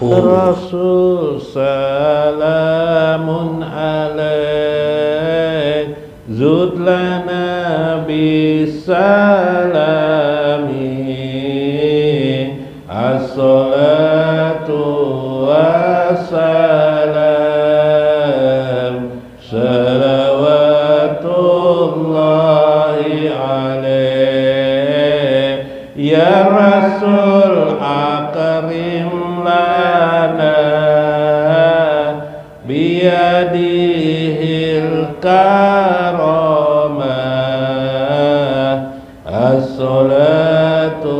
Rasul salamun alaik zud lana bisalami as-salatu wassalam salawatullahi alaik ya Rasul akrim lana biyadihil karamah as-salatu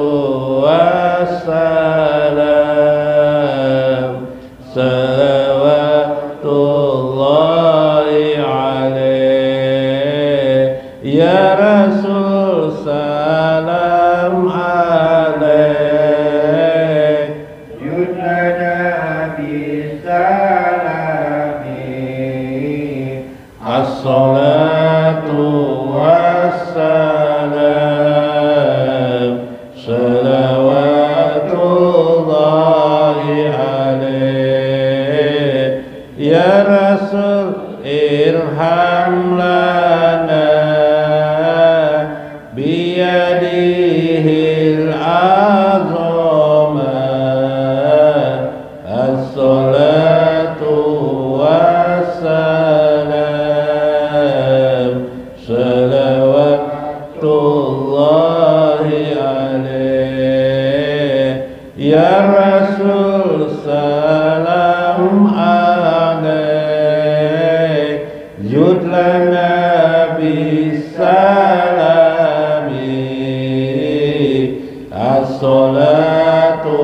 wassalam salawatullahi alaih ya Rasul salam alaih yudlana bisalami as-salatu wassalam salawatullahi alaih ya Rasul irham lana biyadihil azamah as-salatu wassalam salawatullahi alaih ya Rasul salam alaik yudlana bisalami as-salatu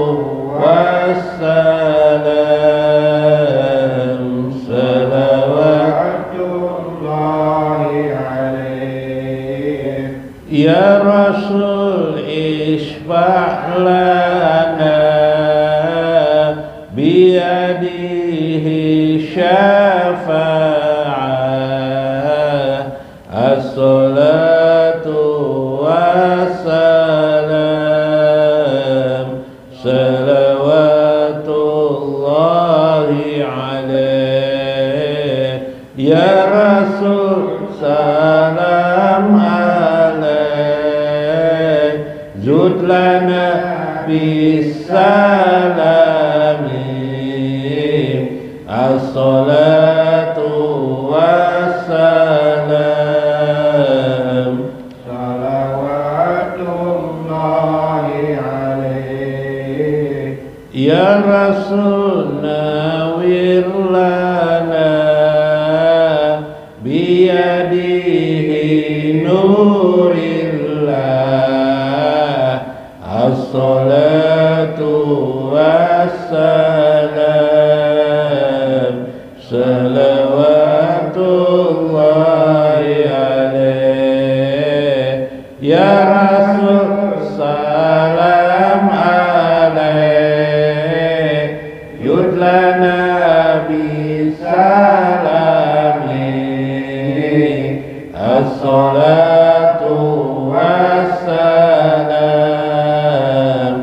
wassalam salawatullahi alaih ya Rasul isfa' lana biyadihi syafa'ah as-salatu wassalam salawatullahi alaih ya Rasul salam alaih zud lana bisalami as-salatu wassalam salawatullahi alaih ya Rasul nawir lana biyadihi nurillah as-salatu wassalam salawatullahi alaih ya Rasul salam alaih yudlana bisalami as-salatu wassalam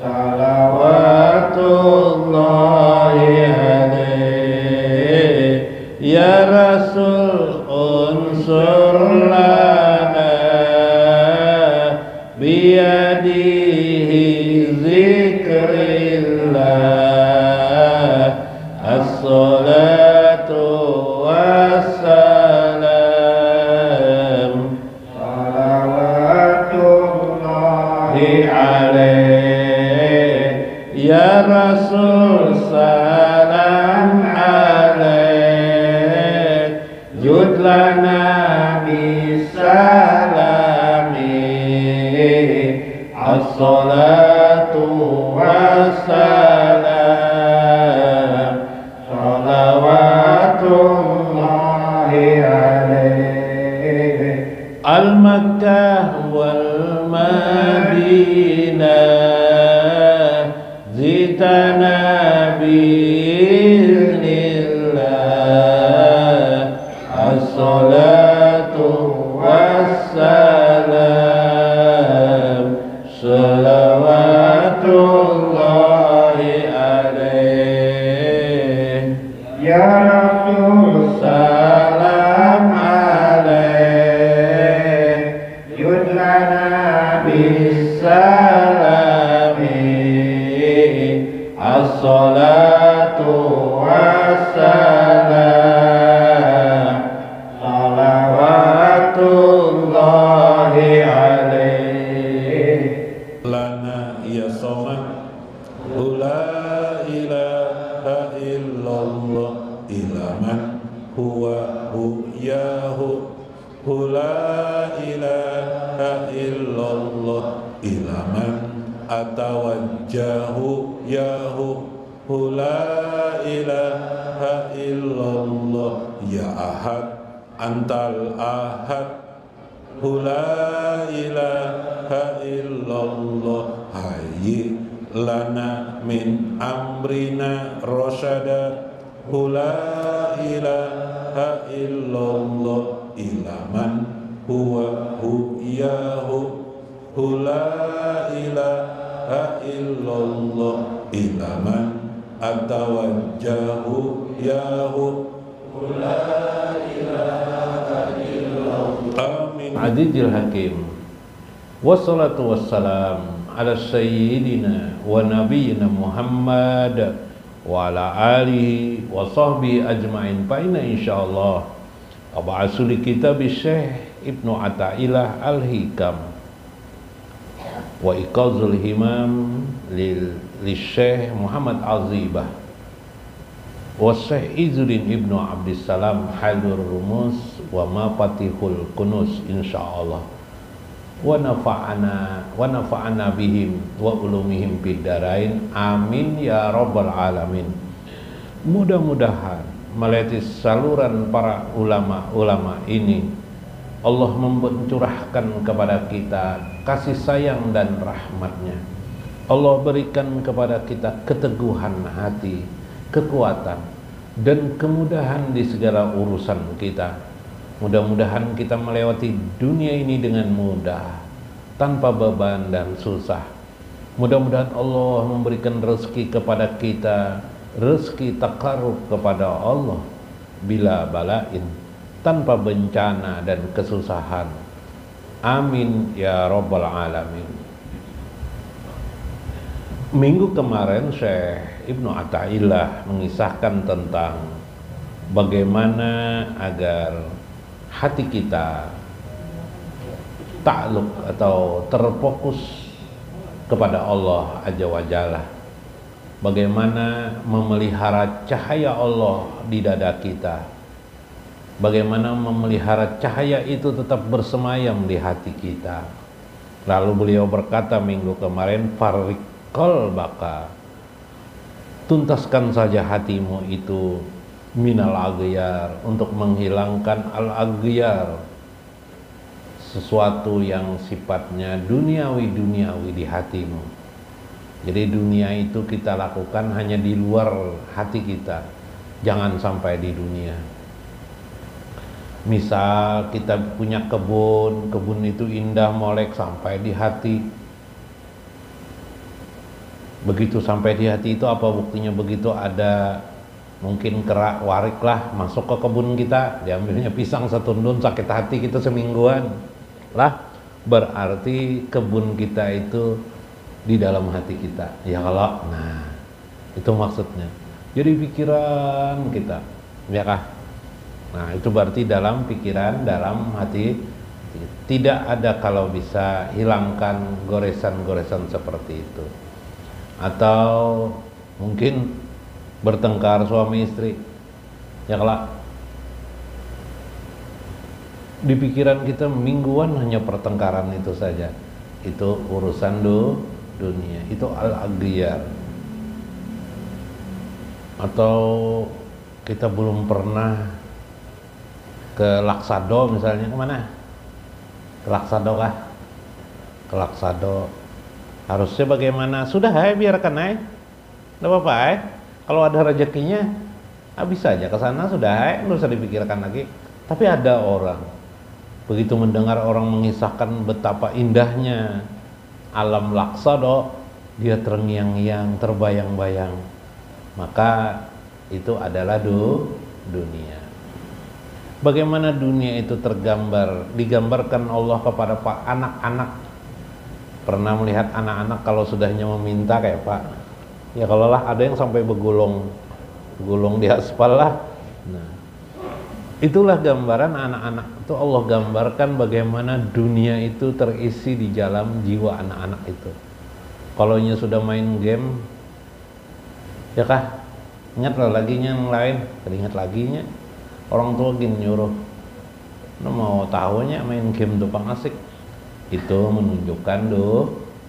salawatullahi alaih ya Rasul unsur lana biyadihi zikrillah as-salatu wassalam salawatullahi alaih ya Rasul salam alaih yudlana bisalami as-salatu wassalam salawatullahi alaih al-Makkah wal Madinah zitana bi wassalatu wassalam salawatullahi alaihi lana ya somad la ilaha illallah ilaman huwa yahu la ilaha illallah ilaman atawajjahu yahu la ilaha illallah ya ahad antal ahad la ilaha illallah hayyi lana min amrina rasyada la ilaha illallah ilaman huwa yahu la ilaha illallah ilaman atawajjahu yahu la ilaha illallah amin. Azizil Hakim, wassalatu wassalam ala sayyidina wa nabiyyina Muhammad wa ala alihi wa sahbihi ajma'in. Fa inna insyaallah ab'asu li kitab Syekh Ibnu Athaillah Al-Hikam wa iqazul himam li Syekh Muhammad Azibah wa Syekh Izzuddin Ibnu Abdissalam Halur Rumus wa mafatihul kunuz insyaallah wa nafa'ana bihim wa ulumihim fid darain amin ya rabbal alamin. Mudah-mudahan melalui saluran para ulama-ulama ini Allah mencurahkan kepada kita kasih sayang dan rahmatnya. Allah berikan kepada kita keteguhan hati, kekuatan dan kemudahan di segala urusan kita. Mudah-mudahan kita melewati dunia ini dengan mudah, tanpa beban dan susah. Mudah-mudahan Allah memberikan rezeki kepada kita, rezeki takarub kepada Allah bila balain, tanpa bencana dan kesusahan. Amin ya rabbal alamin. Minggu kemarin Syekh Ibnu Athaillah mengisahkan tentang bagaimana agar hati kita takluk atau terfokus kepada Allah Azza wa Jalla. Bagaimana memelihara cahaya Allah di dada kita. Bagaimana memelihara cahaya itu tetap bersemayam di hati kita. Lalu beliau berkata minggu kemarin, farriqal baka, tuntaskan saja hatimu itu minal aghyar, untuk menghilangkan al-aghyar, sesuatu yang sifatnya duniawi di hatimu. Jadi dunia itu kita lakukan hanya di luar hati kita, jangan sampai di dunia. Misal kita punya kebun itu indah molek sampai di hati. Begitu sampai di hati itu apa buktinya? Begitu ada mungkin kerak warik lah masuk ke kebun kita, diambilnya pisang setundun, sakit hati kita semingguan lah, berarti kebun kita itu di dalam hati kita. Ya kalau, nah itu maksudnya. Jadi pikiran kita, ya kah? Nah itu berarti dalam pikiran, dalam hati. Tidak ada kalau bisa hilangkan goresan-goresan seperti itu. Atau mungkin bertengkar suami istri, ya kelak di pikiran kita mingguan hanya pertengkaran itu saja. Itu urusan dunia, itu al-aghyar. Atau kita belum pernah ke Laksado misalnya, kemana? Ke Laksado kah? Ke Laksado. Harusnya bagaimana? Sudah biarkan tidak apa-apa kalau ada rezekinya habis saja ke sana, sudah nggak usah dipikirkan lagi. Tapi ada orang begitu mendengar orang mengisahkan betapa indahnya alam Laksado, dia terngiang-ngiang, terbayang-bayang, maka itu adalah dunia. Bagaimana dunia itu digambarkan Allah kepada anak-anak. Pernah melihat anak-anak kalau sudahnya meminta kayak Pak, Ya kalau lah ada yang sampai bergulung di aspal lah. Nah, itulah gambaran anak-anak itu. Allah gambarkan bagaimana dunia itu terisi di dalam jiwa anak-anak itu. Kalau sudah main game, ya kah? Ingatlah laginya yang lain, teringat laginya. Orang tua gini nyuruh, no, mau tahunya main game tuh pang asik. Itu menunjukkan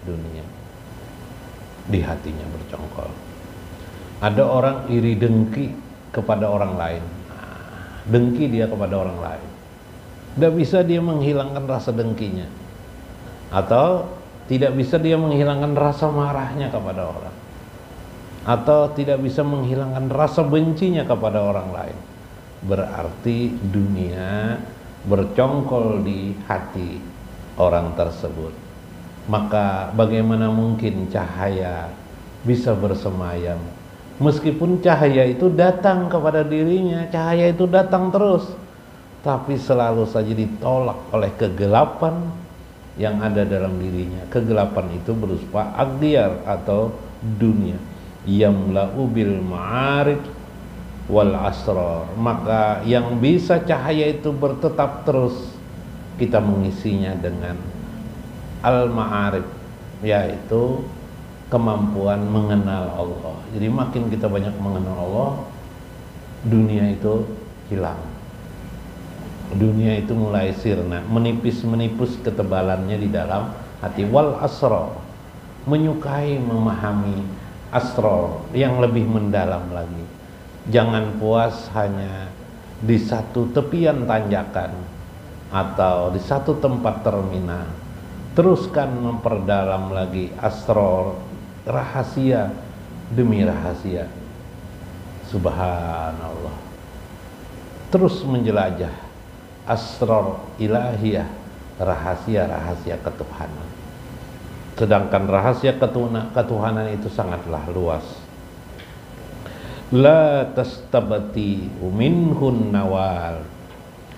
dunia di hatinya bercongkol. Ada orang iri dengki kepada orang lain. Nah, dengki dia kepada orang lain. Tidak bisa dia menghilangkan rasa dengkinya. Atau tidak bisa dia menghilangkan rasa marahnya kepada orang. Atau tidak bisa menghilangkan rasa bencinya kepada orang lain. Berarti dunia bercongkol di hati orang tersebut. Maka bagaimana mungkin cahaya bisa bersemayam? Meskipun cahaya itu datang kepada dirinya, cahaya itu datang terus, tapi selalu saja ditolak oleh kegelapan yang ada dalam dirinya. Kegelapan itu berupa aghyar atau dunia. Yamla'u bil ma'arif wal asrar. Maka yang bisa cahaya itu bertetap terus, kita mengisinya dengan al-ma'arif, yaitu kemampuan mengenal Allah. Jadi makin kita banyak mengenal Allah, dunia itu hilang. Dunia itu mulai sirna, menipis ketebalannya di dalam hati. Wal asrar, menyukai memahami asrar yang lebih mendalam lagi. Jangan puas hanya di satu tepian tanjakan atau di satu tempat terminal. Teruskan memperdalam lagi asrar, rahasia demi rahasia. Subhanallah. Terus menjelajah asrar ilahiyah, rahasia-rahasia ketuhanan. Sedangkan rahasia ketuhanan itu sangatlah luas. La tastabati minhun nawal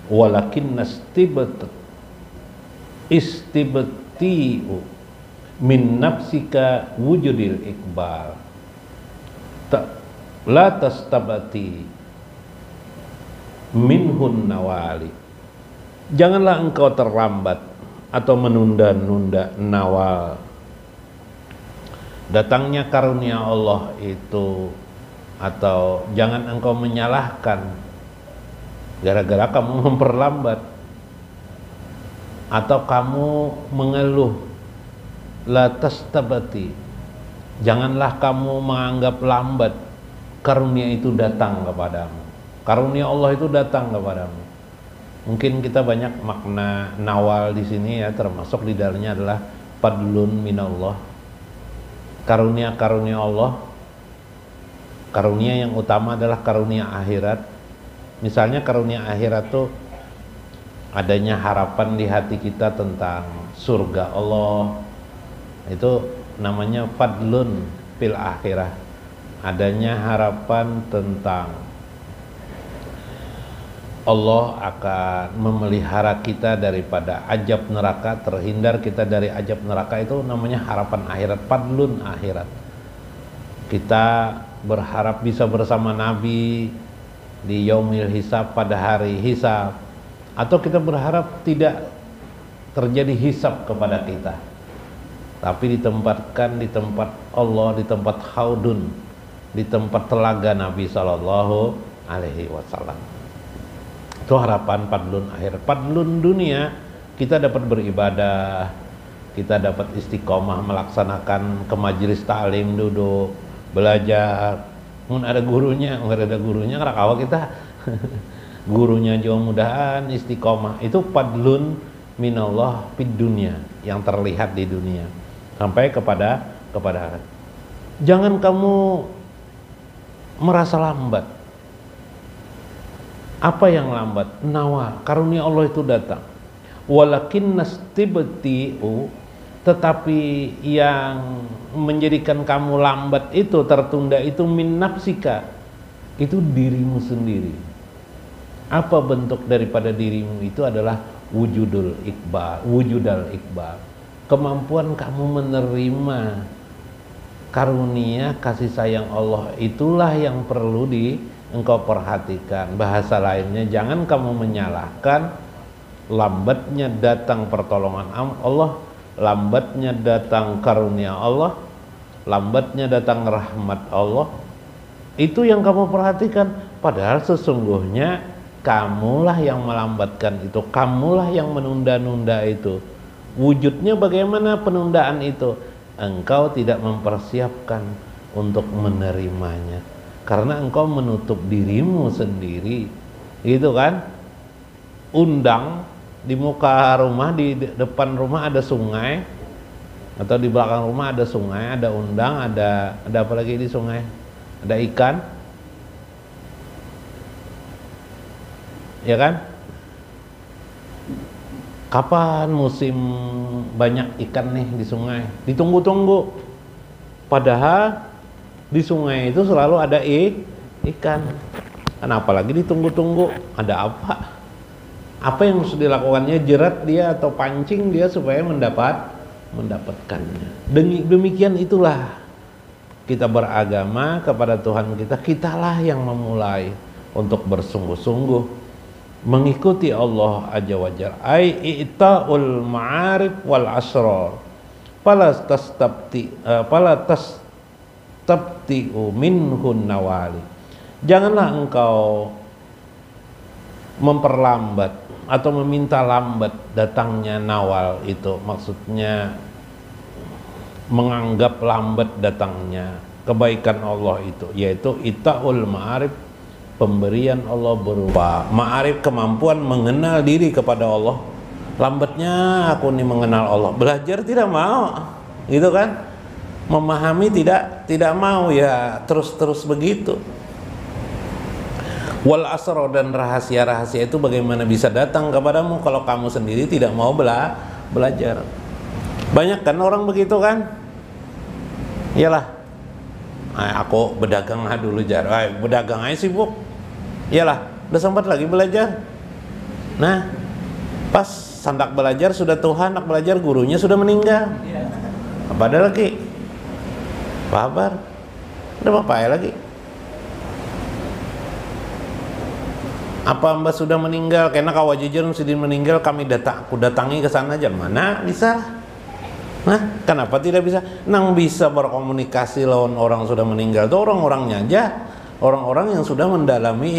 walakin istibtiu min nafsika wujudil iqbal. La tastabati minhun nawali. Janganlah engkau terlambat atau menunda-nunda nawal, datangnya karunia Allah itu. Atau jangan engkau menyalahkan gara-gara kamu memperlambat, atau kamu mengeluh. La tastabati, janganlah kamu menganggap lambat karunia itu datang kepadamu. Karunia Allah itu datang kepadamu. Mungkin kita banyak makna nawal di sini ya, termasuk di dalamnya adalah fadlun minallah, karunia-karunia Allah. Karunia yang utama adalah karunia akhirat. Misalnya karunia akhirat itu adanya harapan di hati kita tentang surga Allah. Itu namanya fadlun fil akhirah. Adanya harapan tentang Allah akan memelihara kita daripada ajab neraka, terhindar kita dari ajab neraka, itu namanya harapan akhirat, fadlun akhirat. Kita berharap bisa bersama Nabi di yaumil hisab, pada hari hisab, atau kita berharap tidak terjadi hisab kepada kita, tapi ditempatkan di tempat Allah, di tempat haudun, di tempat telaga Nabi Sallallahu Alaihi Wasallam. Itu harapan fadlun akhir. Fadlun dunia, kita dapat beribadah, kita dapat istiqomah melaksanakan ke majelis ta'lim, duduk belajar. Mun ada gurunya, nggak ada gurunya karakawa kita gurunya juga mudahan istiqomah. Itu fadlun minallah fid dunia, yang terlihat di dunia sampai kepada jangan kamu merasa lambat. Apa yang lambat? Nawa, karunia Allah itu datang. Walakin nastibtiu, tetapi yang menjadikan kamu lambat itu, tertunda itu, min nafsika, itu dirimu sendiri. Apa bentuk daripada dirimu itu? Adalah wujudal ikbal, kemampuan kamu menerima karunia kasih sayang Allah itulah yang perlu engkau perhatikan. Bahasa lainnya, jangan kamu menyalahkan lambatnya datang pertolongan Allah, lambatnya datang karunia Allah, lambatnya datang rahmat Allah. Itu yang kamu perhatikan. Padahal sesungguhnya kamulah yang melambatkan itu, kamulah yang menunda-nunda itu. Wujudnya bagaimana penundaan itu? Engkau tidak mempersiapkan untuk menerimanya, karena engkau menutup dirimu sendiri, gitu kan? Undang di muka rumah, di depan rumah ada sungai, atau di belakang rumah ada sungai, ada undang, ada apa lagi di sungai? Ada ikan, ya kan? Kapan musim banyak ikan nih di sungai? Ditunggu-tunggu. Padahal di sungai itu selalu ada ikan. Kenapa lagi ditunggu-tunggu? Ada apa? Apa yang harus dilakukannya? Jerat dia atau pancing dia supaya mendapatkannya. Demikian itulah kita beragama kepada Tuhan kita. Kitalah yang memulai untuk bersungguh-sungguh mengikuti Allah Azza wa Jalla. Ai i'ta'ul ma'arif wal asrar. Fala tastabti'u minhun nawali. Janganlah engkau memperlambat atau meminta lambat datangnya nawal itu. Maksudnya menganggap lambat datangnya kebaikan Allah itu, yaitu i'ta'ul ma'arif, pemberian Allah berupa ma'arif, kemampuan mengenal diri kepada Allah. Lambatnya aku nih mengenal Allah. Belajar tidak mau, gitu kan? Memahami tidak mau, ya terus begitu. Wal asrar, dan rahasia-rahasia itu bagaimana bisa datang kepadamu kalau kamu sendiri tidak mau belajar. Banyak kan orang begitu kan? Iyalah, aku berdagang dulu jar. Berdagang aja sibuk. Iyalah, udah sempat lagi belajar. Nah, pas sandak belajar sudah Tuhan, nak belajar gurunya sudah meninggal. Apa ada lagi? Kabar. Udah apa ya lagi? Apa Mbak sudah meninggal? Karena kawajijan sudah meninggal, aku datangi ke sana aja. Mana bisa? Nah, kenapa tidak bisa? Nang bisa berkomunikasi lawan orang sudah meninggal itu orang-orangnya aja, orang-orang yang sudah mendalami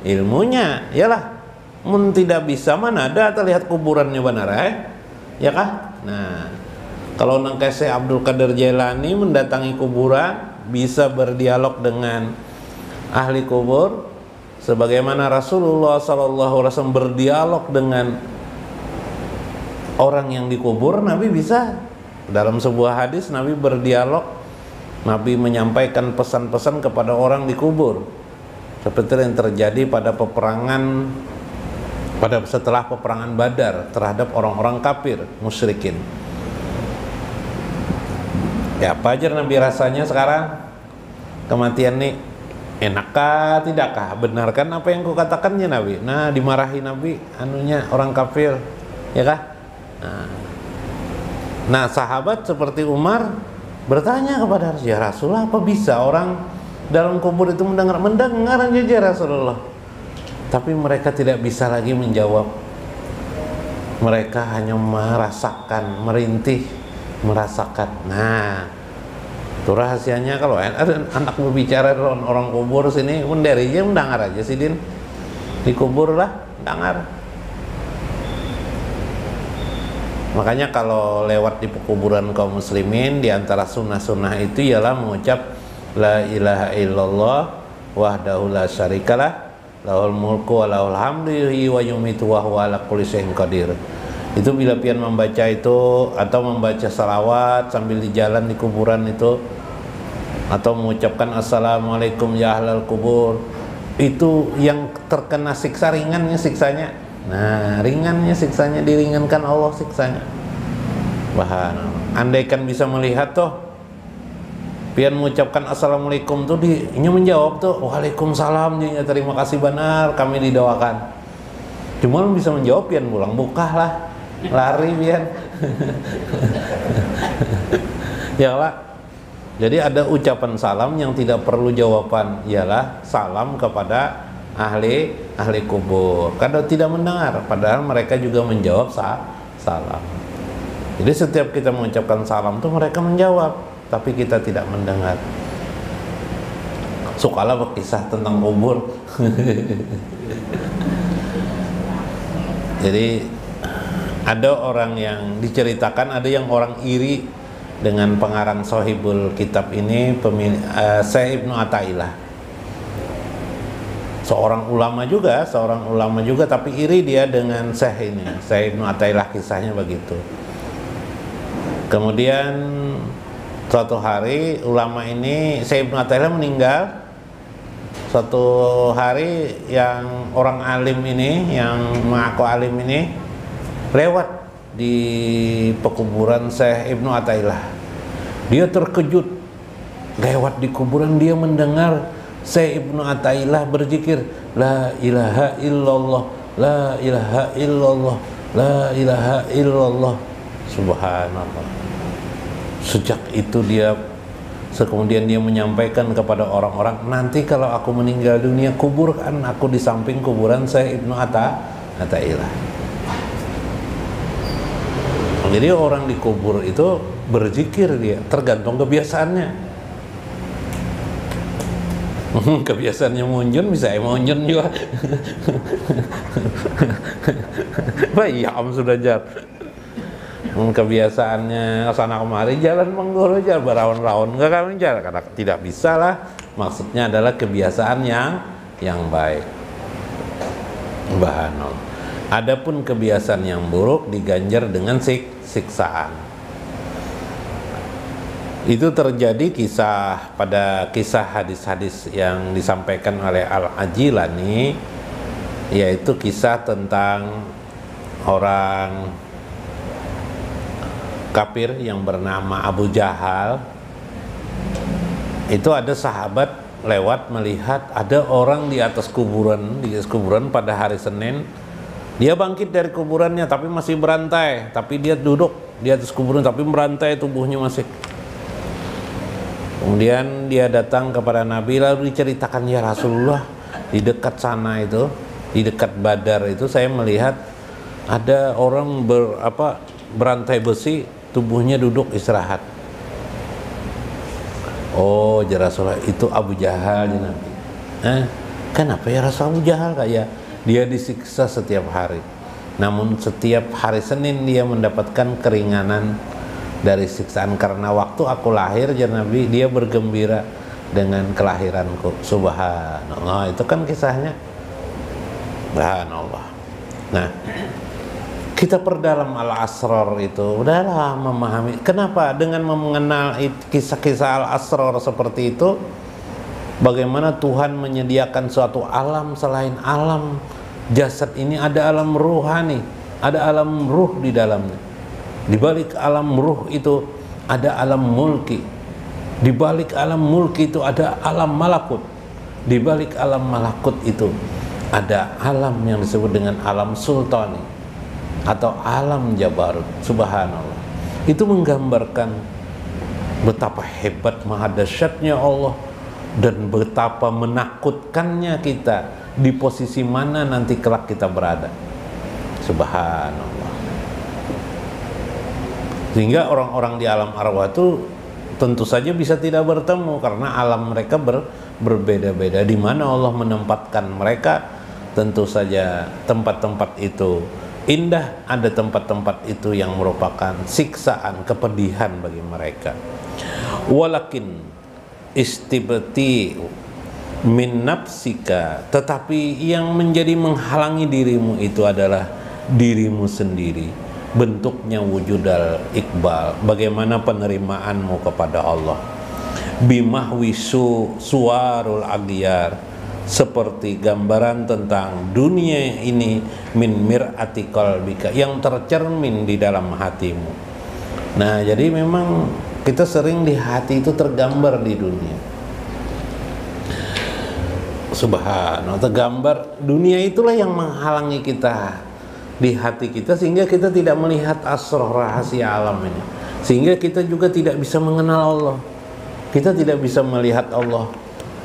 ilmunya. Yalah, mun tidak bisa mana ada terlihat kuburannya benar ya kah? Nah, kalau nang Syekh Abdul Qadir Jailani mendatangi kuburan, bisa berdialog dengan ahli kubur, sebagaimana Rasulullah SAW berdialog dengan orang yang dikubur. Nabi bisa. Dalam sebuah hadis Nabi berdialog, Nabi menyampaikan pesan-pesan kepada orang dikubur, seperti yang terjadi pada setelah peperangan Badar terhadap orang-orang kafir musyrikin. Ya, apa aja Nabi rasanya sekarang kematian nih? Enakkah tidakkah? Benarkan apa yang kukatakannya Nabi? Nah, dimarahi Nabi orang kafir, ya kah? Nah, sahabat seperti Umar bertanya kepada Rasulullah, ya Rasulullah, apa bisa orang dalam kubur itu mendengar aja Rasulullah? Tapi mereka tidak bisa lagi menjawab. Mereka hanya merasakan, merintih, merasakan. Nah, itu rahasianya. Kalau ada anak berbicara dengan orang kubur sini, menderinya mendengar aja sih Din. Di kubur lah, dengar. Makanya kalau lewat di kuburan kaum muslimin, di antara sunnah-sunnah itu ialah mengucap la ilaha illallah wahdahu la syarikalah lahul mulku wa lahul hamdu yuhyi wa yumitu wa huwa ala kulli syai'in qadir. Itu bila pian membaca itu, atau membaca salawat sambil di jalan di kuburan itu, atau mengucapkan assalamualaikum ya ahlal kubur, itu yang terkena siksa ringannya siksanya. Nah, ringannya siksanya, diringankan Allah siksanya. Bahan. Andaikan bisa melihat tuh, pian mengucapkan assalamualaikum tuh, dia menjawab tuh waalaikumsalam, dia terima kasih benar, kami didoakan. Cuma bisa menjawab pian pulang bukah lah, lari pian. Ya lah. Jadi ada ucapan salam yang tidak perlu jawaban, ialah salam kepada ahli kubur. Kadang tidak mendengar, padahal mereka juga menjawab salam. Jadi setiap kita mengucapkan salam tuh mereka menjawab, tapi kita tidak mendengar. Sukalah berkisah tentang kubur. Jadi ada orang yang diceritakan, ada yang orang iri dengan pengarang Shahihul Kitab ini, Syekh Ibnu Athaillah. Seorang ulama juga, tapi iri dia dengan Syekh ini. Syekh Ibnu Athaillah, kisahnya begitu. Kemudian suatu hari ulama ini, Syekh Ibnu Athaillah, meninggal. Suatu hari yang orang alim ini, yang mengaku alim ini, lewat di pekuburan Syekh Ibnu Athaillah. Dia terkejut, lewat di kuburan dia mendengar Syekh Ibnu Athaillah berzikir, la ilaha illallah, la ilaha illallah, la ilaha illallah. Subhanallah. Sejak itu kemudian dia menyampaikan kepada orang-orang, nanti kalau aku meninggal dunia, kuburkan aku di samping kuburan Syekh Ibnu Athaillah. Jadi orang dikubur itu berzikir, dia tergantung kebiasaannya. Kebiasaannya munjun, bisa munjun juga. Bayam sudah jar. Kebiasaannya sana kemari jalan mengguru jalan berawan-rawan, enggak kami jalan, karena tidak bisa lah. Maksudnya adalah kebiasaan yang baik. Subhanallah. Adapun kebiasaan yang buruk diganjar dengan siksaan. Itu terjadi pada kisah hadis-hadis yang disampaikan oleh Al-Ajilani, yaitu kisah tentang orang kafir yang bernama Abu Jahal. Itu ada sahabat lewat melihat ada orang di atas kuburan pada hari Senin. Dia bangkit dari kuburannya tapi masih berantai, tapi dia duduk di atas kuburan tapi berantai, tubuhnya masih. Kemudian dia datang kepada Nabi, lalu diceritakan, ya Rasulullah, di dekat sana itu, di dekat Badar itu saya melihat ada orang berantai besi, tubuhnya duduk istirahat. Oh, ya Rasulullah, itu Abu Jahal ya Nabi. Kenapa ya Rasul? Abu Jahal kayak dia disiksa setiap hari, namun setiap hari Senin dia mendapatkan keringanan dari siksaan, karena waktu aku lahir ya Nabi, dia bergembira dengan kelahiranku. Subhanallah. Itu kan kisahnya. Subhanallah. Nah, kita perdalam al-asrar itu udahlah memahami kenapa dengan mengenal kisah-kisah al-asrar seperti itu, bagaimana Tuhan menyediakan suatu alam selain alam jasad ini, ada alam ruhani, ada alam ruh di dalamnya. Di balik alam ruh itu ada alam mulki. Di balik alam mulki itu ada alam malakut. Di balik alam malakut itu ada alam yang disebut dengan alam sultani atau alam jabarut. Subhanallah. Itu menggambarkan betapa hebat, maha dahsyatnya Allah, dan betapa menakutkannya kita di posisi mana nanti kelak kita berada. Subhanallah. Sehingga orang-orang di alam arwah itu tentu saja bisa tidak bertemu karena alam mereka berbeda-beda. Di mana Allah menempatkan mereka, tentu saja tempat-tempat itu indah, ada tempat-tempat itu yang merupakan siksaan, kepedihan bagi mereka. Walakin istibti min nafsika, tetapi yang menjadi menghalangi dirimu itu adalah dirimu sendiri. Bentuknya wujudal iqbal, bagaimana penerimaanmu kepada Allah. Bimahwi suwarul aghyar, seperti gambaran tentang dunia ini, min mir'ati qalbika, yang tercermin di dalam hatimu. Nah, jadi memang kita sering di hati itu tergambar di dunia. Subhanallah, tergambar dunia itulah yang menghalangi kita di hati kita, sehingga kita tidak melihat asrar rahasia alam ini, sehingga kita juga tidak bisa mengenal Allah. kita tidak bisa melihat Allah,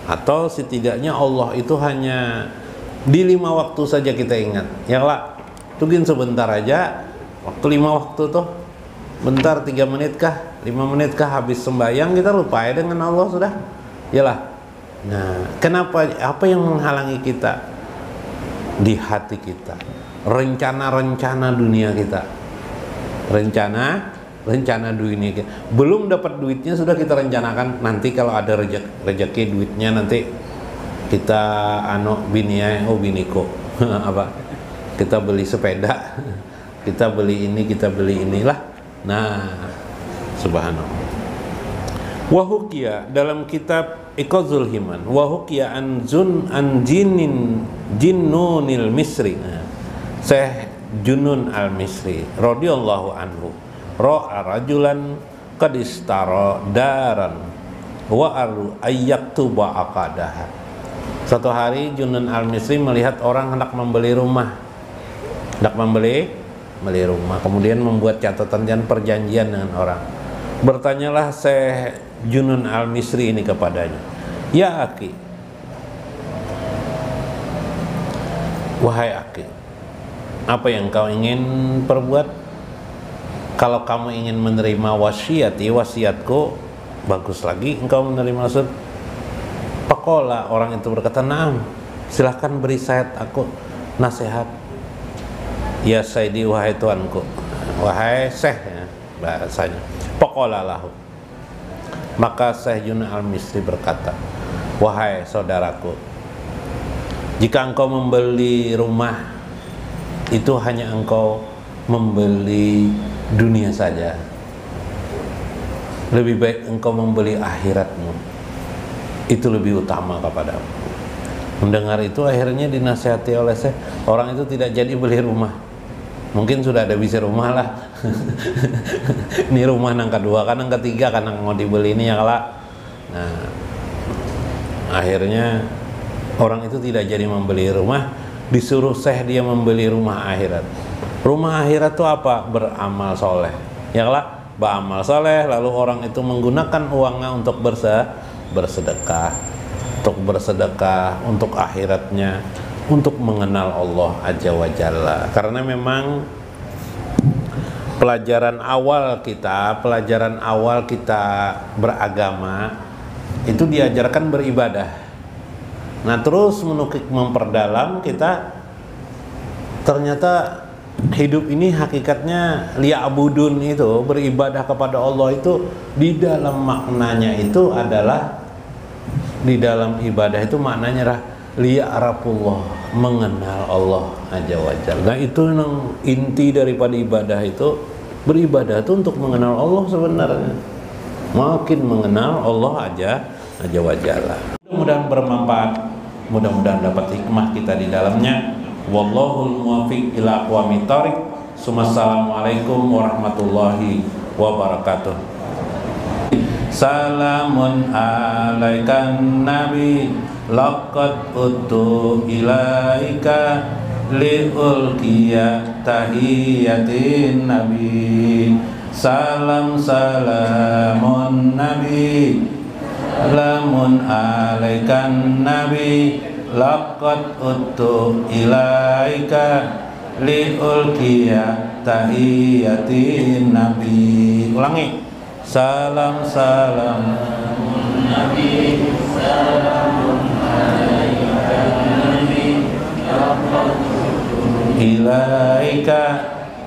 atau setidaknya Allah itu hanya di 5 waktu saja kita ingat. Ya lah, tungguin sebentar aja, waktu 5 waktu tuh, bentar 3 menit kah, 5 menit kah, habis sembahyang kita lupa ya dengan Allah sudah. Yalah. Nah, kenapa? Apa yang menghalangi kita? Di hati kita, rencana-rencana dunia kita, rencana dunia kita. Belum dapat duitnya sudah kita rencanakan nanti kalau ada rezeki duitnya nanti kita biniku apa, kita beli sepeda, kita beli ini, kita beli inilah. Nah, subhanallah. Wahukia dalam kitab Iqazul Himan, wahukia an jinnunil Misri, Syekh Junun al-Misri radhiyallahu anhu, ra'a rajulan qad istara daran wa aru ayyaktuba aqadaha. Suatu hari Junun al-Misri melihat orang hendak membeli rumah, kemudian membuat catatan dan perjanjian dengan orang. Bertanyalah Syekh Junun al-Misri ini kepadanya, ya akhi, wahai akhi, apa yang kau ingin perbuat? Kalau kamu ingin menerima wasiatku, bagus lagi engkau menerima wasiat. Pakola, orang itu berkata, naam, silahkan beri saya aku nasihat. Ya Sayyidi, wahai tuanku, wahai Syekh ya, bahasanya. Pakola lahu. Maka Syekh Junun al-Misri berkata, wahai saudaraku, jika engkau membeli rumah, itu hanya engkau membeli dunia saja. Lebih baik engkau membeli akhiratmu, itu lebih utama kepadamu. Mendengar itu akhirnya dinasihati oleh Syekh, orang itu tidak jadi beli rumah. Mungkin sudah ada bisa rumah lah. Ini rumah yang kedua, kan yang ketiga kan yang mau dibeli ini ya lah. Nah, akhirnya orang itu tidak jadi membeli rumah, disuruh Syekh dia membeli rumah akhirat. Rumah akhirat itu apa? Beramal soleh. Ya lah, beramal soleh, lalu orang itu menggunakan uangnya untuk bersedekah, untuk akhiratnya, untuk mengenal Allah Azza wa Jalla. Karena memang pelajaran awal kita beragama itu diajarkan beribadah. Nah, terus menukik memperdalam kita, ternyata hidup ini hakikatnya liya'budun, itu beribadah kepada Allah, itu di dalam maknanya itu adalah, di dalam ibadah itu maknanya liya'rafullah, mengenal Allah Azza wa Jalla. Nah, itu yang inti daripada ibadah itu. Beribadah itu untuk mengenal Allah sebenarnya. Makin mengenal Allah Azza wa Jalla. Mudah-mudahan bermanfaat, mudah-mudahan dapat hikmah kita di dalamnya. Wallahul muwaffiq ila aqwamit thoriq. Assalamualaikum warahmatullahi wabarakatuh. Salamun alaikan nabi, laqad utu ilaika liulkiya tahiyatin nabi. Salamun nabi, lamun alaikan nabi, laqad utu ilaika liulkiya tahiyatin nabi. Ulangi. Salam nabi, salamun nabi, ilaika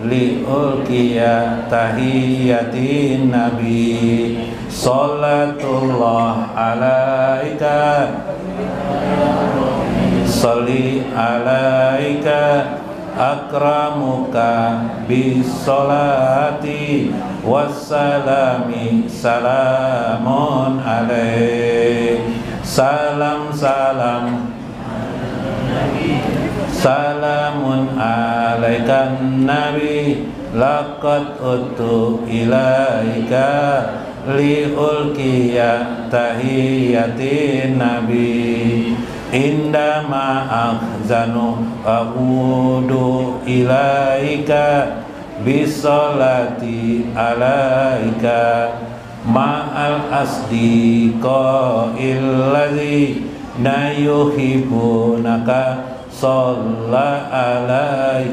liulkiya tahiyatin nabi. Salatullah alaika, salli alaika, akramuka bisolati wassalami, salamun alaik. Salamun alaikan nabi, laqad utu ilaika liulkiya tahiyatin nabi. Indama akhzanu a'udu ilaika bisolati alaika ma'al asdiqa'il ladzina yuhibbunaka shalla alaihi